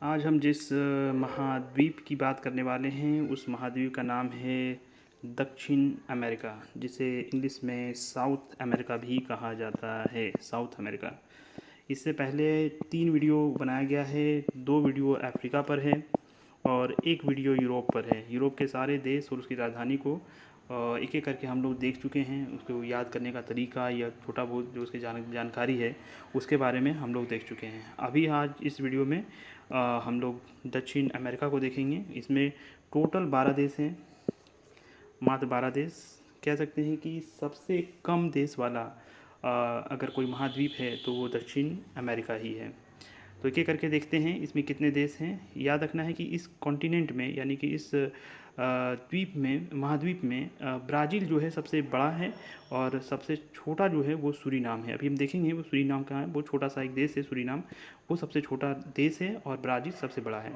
आज हम जिस महाद्वीप की बात करने वाले हैं उस महाद्वीप का नाम है दक्षिण अमेरिका, जिसे इंग्लिश में साउथ अमेरिका भी कहा जाता है। South America. इससे पहले 3 वीडियो बनाया गया है। 2 वीडियो अफ्रीका पर है और 1 वीडियो यूरोप पर है। यूरोप के सारे देश और उसकी राजधानी को एक एक करके हम लोग देख चुके हैं। उसको याद करने का तरीका या छोटा बहुत जो उसकी जानकारी है उसके बारे में हम लोग देख चुके हैं। अभी आज इस वीडियो में हम लोग दक्षिण अमेरिका को देखेंगे। इसमें टोटल 12 देश हैं, मात्र 12 देश। कह सकते हैं कि सबसे कम देश वाला अगर कोई महाद्वीप है तो वो दक्षिण अमेरिका ही है। तो एक एक करके देखते हैं इसमें कितने देश हैं। याद रखना है कि इस कॉन्टिनेंट में यानी कि इस द्वीप में महाद्वीप में ब्राज़ील जो है सबसे बड़ा है और सबसे छोटा जो है वो सूरीनाम है। अभी हम देखेंगे वो सूरीनाम कहाँ है। वो छोटा सा एक देश है सूरीनाम, वो सबसे छोटा देश है और ब्राज़ील सबसे बड़ा है।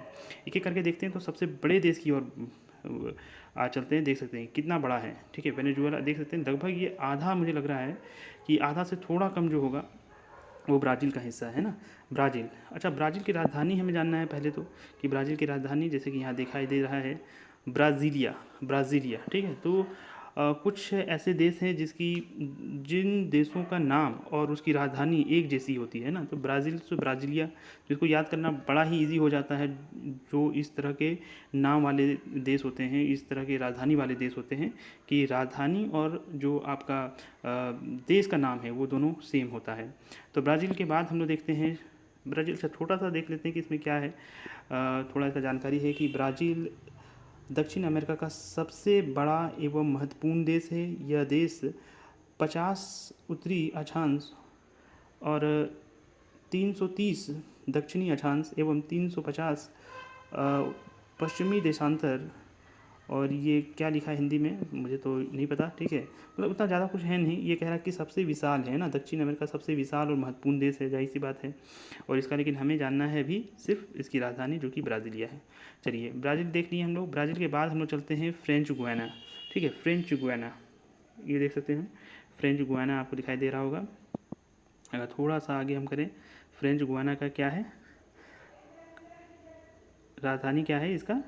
एक एक करके देखते हैं। तो सबसे बड़े देश की ओर आज चलते हैं। देख सकते हैं कितना बड़ा है। ठीक है, वेनेजुएला देख सकते हैं लगभग ये आधा, मुझे लग रहा है कि आधा से थोड़ा कम जो होगा वो ब्राज़ील का हिस्सा है ना। ब्राज़ील। अच्छा, ब्राज़ील की राजधानी हमें जानना है पहले तो, कि ब्राज़ील की राजधानी जैसे कि यहाँ दिखाई दे रहा है ब्राज़ीलिया। ब्राज़ीलिया, ठीक है। तो कुछ ऐसे देश हैं जिन देशों का नाम और उसकी राजधानी एक जैसी होती है ना। तो ब्राज़ील से ब्राज़ीलिया, तो इसको याद करना बड़ा ही इजी हो जाता है। जो इस तरह के नाम वाले देश होते हैं, इस तरह के राजधानी वाले देश होते हैं कि राजधानी और जो आपका देश का नाम है वो दोनों सेम होता है। तो ब्राज़ील के बाद हम लोग देखते हैं ब्राज़ील से थोड़ा सा देख लेते हैं कि इसमें क्या है। थोड़ा सा जानकारी है कि ब्राज़ील दक्षिण अमेरिका का सबसे बड़ा एवं महत्वपूर्ण देश है। यह देश 50 उत्तरी अक्षांश और 330 दक्षिणी अक्षांश एवं 350 पश्चिमी देशांतर, और ये क्या लिखा है हिंदी में मुझे तो नहीं पता। ठीक है, मतलब उतना ज़्यादा कुछ है नहीं। ये कह रहा है कि सबसे विशाल है ना, दक्षिण अमेरिका सबसे विशाल और महत्वपूर्ण देश है, जाहिर सी बात है। और इसका लेकिन हमें जानना है अभी सिर्फ इसकी राजधानी जो कि ब्राज़ीलिया है। चलिए, ब्राज़ील देख लिए हम लोग। ब्राज़ील के बाद हम लोग चलते हैं फ्रेंच गुयाना। ठीक है, फ्रेंच गुयाना, ये देख सकते हैं फ्रेंच गुयाना आपको दिखाई दे रहा होगा। अगर थोड़ा सा आगे हम करें, फ्रेंच गुयाना का क्या है, राजधानी क्या है इसका,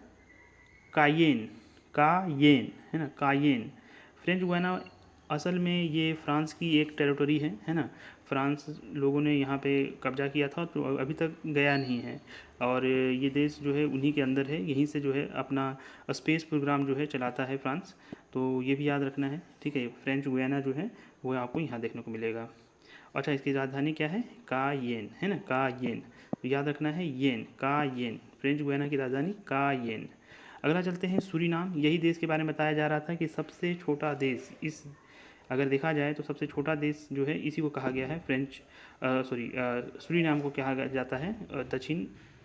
कायेन। कायेन है ना, कायेन। फ्रेंच गुयाना असल में ये फ्रांस की एक टेरिटरी है ना। फ्रांस लोगों ने यहाँ पे कब्जा किया था तो अभी तक गया नहीं है। और ये देश जो है उन्हीं के अंदर है, यहीं से जो है अपना स्पेस प्रोग्राम जो है चलाता है फ्रांस। तो ये भी याद रखना है। ठीक है, फ्रेंच गुयाना जो है वो आपको यहाँ देखने को मिलेगा। अच्छा, इसकी राजधानी क्या है, कायेन है ना, कायेन। तो याद रखना है येन, कायेन। फ्रेंच गुयाना की राजधानी कायेन। अगला चलते हैं सूरीनाम। यही देश के बारे में बताया जा रहा था कि सबसे छोटा देश, इस अगर देखा जाए तो सबसे छोटा देश जो है इसी को कहा गया है सूरीनाम को कहा जाता है। दक्षिण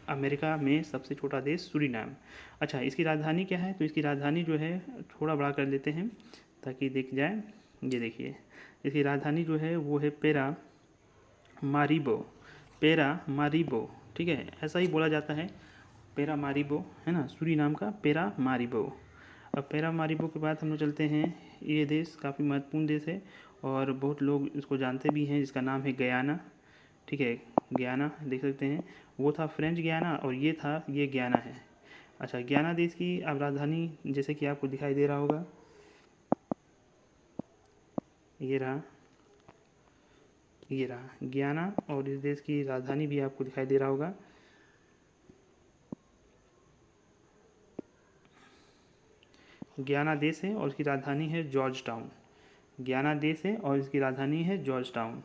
अमेरिका में सबसे छोटा देश सूरीनाम। अच्छा, इसकी राजधानी क्या है, तो इसकी राजधानी जो है थोड़ा बड़ा कर लेते हैं ताकि देख जाए। ये देखिए, इसकी राजधानी जो है वो है पेरा मारिबो। पेरा मारिबो, ठीक है, ऐसा ही बोला जाता है, पेरा मारिबो है ना, सूरीनाम का पेरा मारिबो। अब पेरा मारिबो के बाद हम लोग चलते हैं, ये देश काफ़ी महत्वपूर्ण देश है और बहुत लोग इसको जानते भी हैं, जिसका नाम है गयाना। ठीक है, गयाना देख सकते हैं, वो था फ्रेंच गयाना और ये गयाना है। अच्छा, गयाना देश की अब राजधानी जैसे कि आपको दिखाई दे रहा होगा, ये रहा, ये रहा गयाना, और इस देश की राजधानी भी आपको दिखाई दे रहा होगा। गयाना देश है और इसकी राजधानी है जॉर्ज टाउन। गयाना देश है और इसकी राजधानी है जॉर्ज टाउन।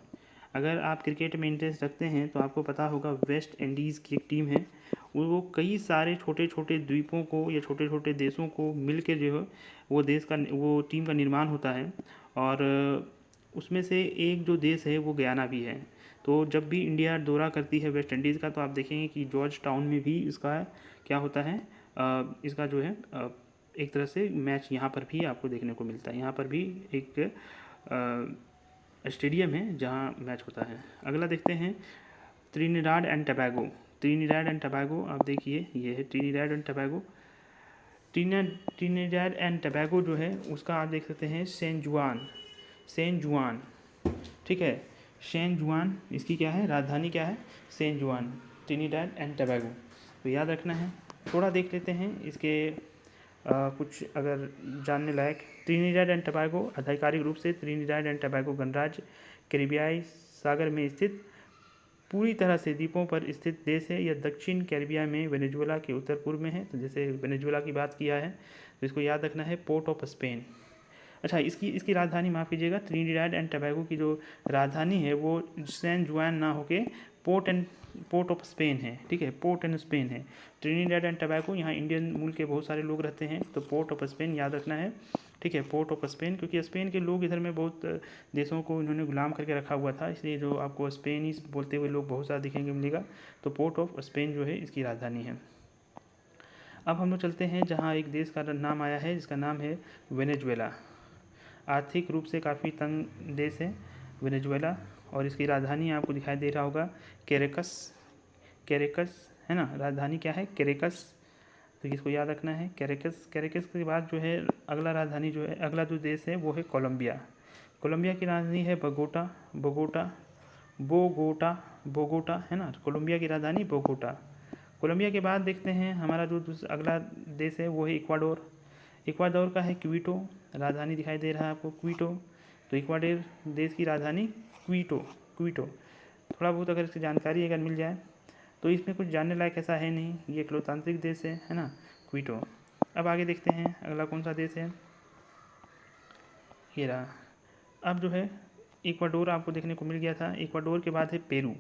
अगर आप क्रिकेट में इंटरेस्ट रखते हैं तो आपको पता होगा वेस्ट इंडीज़ की एक टीम है, वो कई सारे छोटे छोटे द्वीपों को या छोटे छोटे देशों को मिल के जो है वो टीम का निर्माण होता है। और उसमें से एक जो देश है वो गयाना भी है। तो जब भी इंडिया दौरा करती है वेस्ट इंडीज़ का, तो आप देखेंगे कि जॉर्ज टाउन में भी इसका क्या होता है, इसका जो है एक तरह से मैच यहाँ पर भी आपको देखने को मिलता है। यहाँ पर भी एक स्टेडियम है जहाँ मैच होता है। अगला देखते हैं Trinidad and Tobago. Trinidad and Tobago, आप देखिए ये है Trinidad and Tobago. Trinidad and Tobago जो है उसका आप देख सकते हैं सेंट जुआन। सेंट जुआन, ठीक है, सेंट जुआन, इसकी क्या है राजधानी, क्या है, सेंट जुआन। Trinidad and Tobago. तो याद रखना है। थोड़ा देख लेते हैं इसके कुछ अगर जानने लायक। त्रिनिदाद एंड टोबैगो आधिकारिक रूप से त्रिनिदाद एंड टोबैगो गणराज्य कैरिबियाई सागर में स्थित पूरी तरह से द्वीपों पर स्थित देश है। यह दक्षिण कैरिबिया में वेनेजुएला के उत्तर पूर्व में है। तो जैसे वेनेजुएला की बात किया है तो इसको याद रखना है पोर्ट ऑफ स्पेन। अच्छा, इसकी राजधानी माफ़ कीजिएगा, त्रिनिदाद एंड टोबैगो की जो राजधानी है वो सैन जुआन ना होके पोर्ट ऑफ स्पेन है। ठीक है, पोर्ट एंड स्पेन है ट्रिनिडाड एंड टोबैगो। यहाँ इंडियन मूल के बहुत सारे लोग रहते हैं, तो पोर्ट ऑफ स्पेन याद रखना है। ठीक है, पोर्ट ऑफ स्पेन, क्योंकि स्पेन के लोग इधर में बहुत देशों को इन्होंने गुलाम करके रखा हुआ था, इसलिए जो आपको स्पेनिश बोलते हुए लोग बहुत सारा दिखेंगे मिलेगा। तो पोर्ट ऑफ स्पेन जो है इसकी राजधानी है। अब हम लोग चलते हैं जहाँ एक देश का नाम आया है जिसका नाम है वेनेजुएला। आर्थिक रूप से काफ़ी तंग देश है वेनेजुएला, और इसकी राजधानी आपको दिखाई दे रहा होगा कैरेकस है ना। राजधानी क्या है? कैरेकस। तो इसको याद रखना है, कैरेकस। कैरेकस के बाद जो है अगला राजधानी जो है, अगला जो देश है वो है कोलंबिया। कोलंबिया की राजधानी है बोगोटा है ना। कोलंबिया की राजधानी बोगोटा। कोलंबिया के बाद देखते हैं हमारा जो अगला देश है वो है इक्वाडोर। इक्वाडोर का है क्विटो, राजधानी दिखाई दे रहा है आपको क्विटो। तो इक्वाडोर देश की राजधानी क्विटो। थोड़ा बहुत अगर इसकी जानकारी अगर मिल जाए तो इसमें कुछ जानने लायक ऐसा है नहीं, ये एक लोकतांत्रिक देश है ना, क्विटो। अब आगे देखते हैं अगला कौन सा देश है, ये रहा। अब जो है इक्वाडोर आपको देखने को मिल गया था। इक्वाडोर के बाद है पेरू।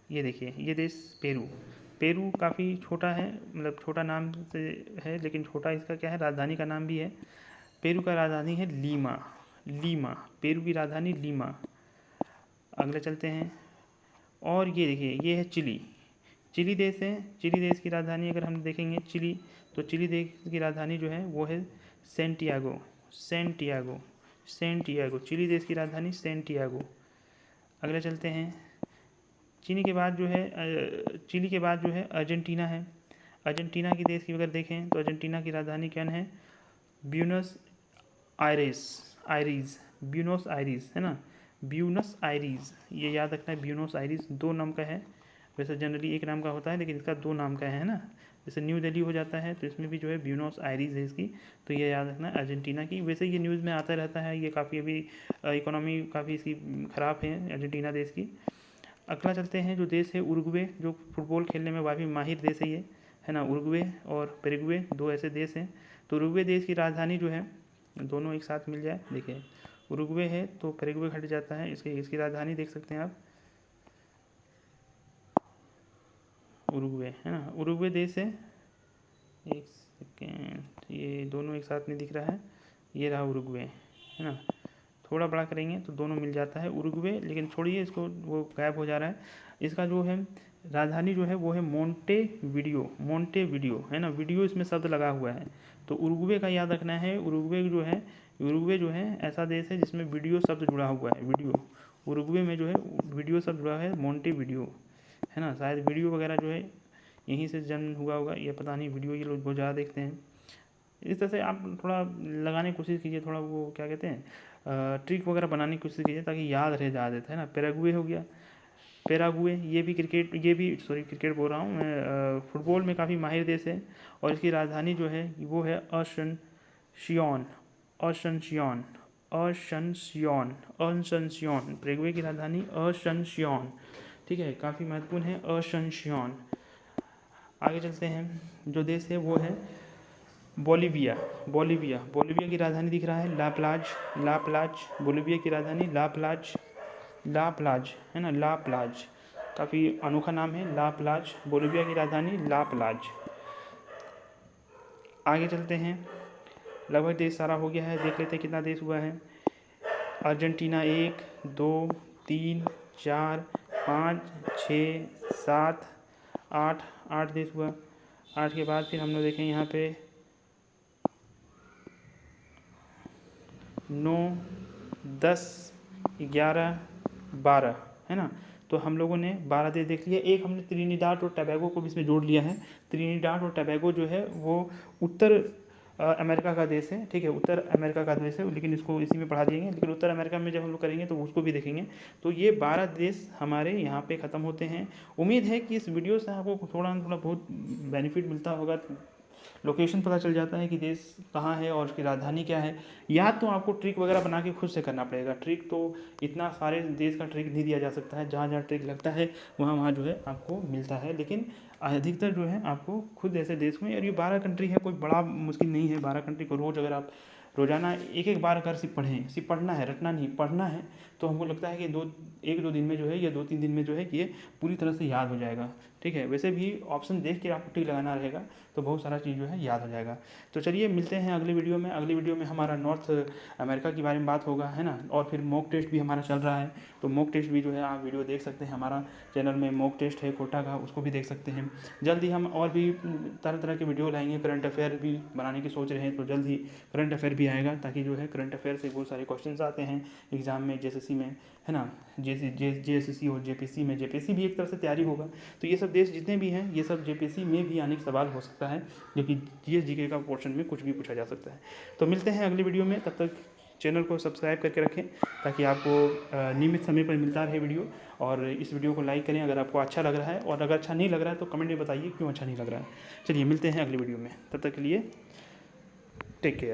ये देखिए ये देश पेरू काफ़ी छोटा है, मतलब छोटा नाम से है, लेकिन छोटा इसका क्या है, राजधानी का नाम भी है। पेरू का राजधानी है लीमा। पेरू की राजधानी लीमा। अगले चलते हैं, और ये देखिए ये है चिली देश है। चिली देश की राजधानी अगर हम देखेंगे चिली, तो चिली देश की राजधानी जो है वो है सेंटियागो। चिली देश की राजधानी सेंटियागो। अगले चलते हैं, चिली के बाद जो है अर्जेंटीना है। अर्जेंटीना की देश की अगर देखें तो अर्जेंटीना की राजधानी क्या है, ब्यूनस आयरीज है ना, ब्यूनस आयरीज। ये याद रखना है, ब्यूनस आयरीज 2 नाम का है, वैसे जनरली 1 नाम का होता है लेकिन इसका 2 नाम का है ना। जैसे न्यू दिल्ली हो जाता है तो इसमें भी जो है ब्यूनस आयरीज है इसकी, तो ये याद रखना है अर्जेंटीना की। वैसे ये न्यूज़ में आता रहता है, ये काफ़ी अभी इकोनॉमी काफ़ी इसकी ख़राब है अर्जेंटीना देश की। अगला चलते हैं, जो देश है उरुग्वे, जो फुटबॉल खेलने में काफ़ी माहिर देश है ये, है ना। उरुग्वे और पेरुग्वे 2 ऐसे देश हैं। तो उरुग्वे देश की राजधानी जो है, दोनों एक साथ मिल जाए, देखिए उरुग्वे है तो पेरुग्वे हट जाता है, इसकी राजधानी देख सकते हैं आप, उरुग्वे है ना। उरुग्वे देश है, एक सेकेंड, ये दोनों एक साथ नहीं दिख रहा है, ये रहा उरुग्वे है ना। थोड़ा बड़ा करेंगे तो दोनों मिल जाता है उरुग्वे, लेकिन छोड़िए इसको, वो गायब हो जा रहा है। इसका जो है राजधानी जो है वो है मोंटेवीडियो है ना, वीडियो इसमें शब्द लगा हुआ है। तो उरुग्वे का याद रखना है, उरुग्वे जो है ऐसा देश है जिसमें वीडियो शब्द जुड़ा हुआ है, उरुग्वे में जो है वीडियो शब्द जुड़ा है, मोंटेवीडियो है ना। शायद वीडियो वगैरह जो है यहीं से जन्म हुआ होगा, ये पता नहीं, वीडियो ये लोग बहुत ज़्यादा देखते हैं। इस तरह से आप थोड़ा लगाने की कोशिश कीजिए, थोड़ा वो क्या कहते हैं, ट्रिक वगैरह बनाने की कोशिश कीजिए ताकि याद रह ज़्यादा है ना। पैराग्वे हो गया, ये भी क्रिकेट बोल रहा हूँ मैं, फुटबॉल में काफ़ी माहिर देश है, और इसकी राजधानी जो है वो है अशनसियोन। पैराग्वे की राजधानी अशनसियोन, ठीक है, काफ़ी महत्वपूर्ण है अशनसियोन। आगे चलते हैं, जो देश है वो है बोलीविया की राजधानी दिख रहा है लाप्लाज। बोलीविया की राजधानी लाप्लाज है ना, लाप्लाज, काफ़ी अनोखा नाम है लाप्लाज। बोलीविया की राजधानी लाप्लाज। आगे चलते हैं, लगभग देश सारा हो गया है, देख लेते हैं कितना देश हुआ है। अर्जेंटीना 1 2 3 4 5 6 7 8 देश हुआ। 8 के बाद फिर हम लोग देखें यहाँ पे 9 10 11 12 है ना। तो हम लोगों ने 12 देश देख लिया। एक हमने त्रिनिदाद और टोबैगो को भी इसमें जोड़ लिया है। त्रिनिदाद और टोबैगो जो है वो उत्तर अमेरिका का देश है, ठीक है, उत्तर अमेरिका का देश है, लेकिन इसको इसी में पढ़ा दिएंगे। लेकिन उत्तर अमेरिका में जब हम लोग करेंगे तो उसको भी देखेंगे। तो ये 12 देश हमारे यहाँ पे ख़त्म होते हैं। उम्मीद है कि इस वीडियो से आपको थोड़ा ना थोड़ा बहुत बेनिफिट मिलता होगा। लोकेशन पता चल जाता है कि देश कहाँ है और उसकी राजधानी क्या है। या तो आपको ट्रिक वगैरह बना के खुद से करना पड़ेगा। ट्रिक तो इतना सारे देश का ट्रिक नहीं दिया जा सकता है, जहाँ जहाँ ट्रिक लगता है वहाँ वहाँ जो है आपको मिलता है। लेकिन अधिकतर जो है आपको खुद ऐसे देश में, और ये 12 कंट्री है, कोई बड़ा मुश्किल नहीं है। 12 कंट्री को रोज़ अगर आप रोज़ाना एक एक बार अगर सिर्फ पढ़ें, सिर्फ पढ़ना है, रटना नहीं, पढ़ना है, तो हमको लगता है कि एक दो दिन में जो है या 2-3 दिन में जो है कि ये पूरी तरह से याद हो जाएगा, ठीक है। वैसे भी ऑप्शन देख के आपको टिक लगाना रहेगा तो बहुत सारा चीज़ जो है याद हो जाएगा। तो चलिए मिलते हैं अगली वीडियो में। अगली वीडियो में हमारा नॉर्थ अमेरिका के बारे में बात होगा, है ना। और फिर मॉक टेस्ट भी हमारा चल रहा है, तो मॉक टेस्ट भी जो है आप वीडियो देख सकते हैं। हमारा चैनल में मॉक टेस्ट है कोटा का, उसको भी देख सकते हैं। जल्द ही हम और भी तरह तरह के वीडियो लाएंगे। करंट अफेयर भी बनाने की सोच रहे हैं, तो जल्द ही करंट अफेयर भी आएगा, ताकि जो है करंट अफेयर से बहुत सारे क्वेश्चन आते हैं एग्जाम में, जेएसएससी में, है ना। जेएसएससी और जेपीएससी में, जेपीएससी भी एक तरह से तैयारी होगा। तो ये सब देश जितने भी हैं, ये सब जेपीएससी में भी आने का सवाल हो सकता है, जो कि जीएस जीके का पोर्शन में कुछ भी पूछा जा सकता है। तो मिलते हैं अगली वीडियो में, तब तक चैनल को सब्सक्राइब करके रखें, ताकि आपको नियमित समय पर मिलता रहे वीडियो। और इस वीडियो को लाइक करें अगर आपको अच्छा लग रहा है, और अगर अच्छा नहीं लग रहा है तो कमेंट में बताइए क्यों अच्छा नहीं लग रहा है। चलिए मिलते हैं अगली वीडियो में, तब तक के लिए टेक केयर।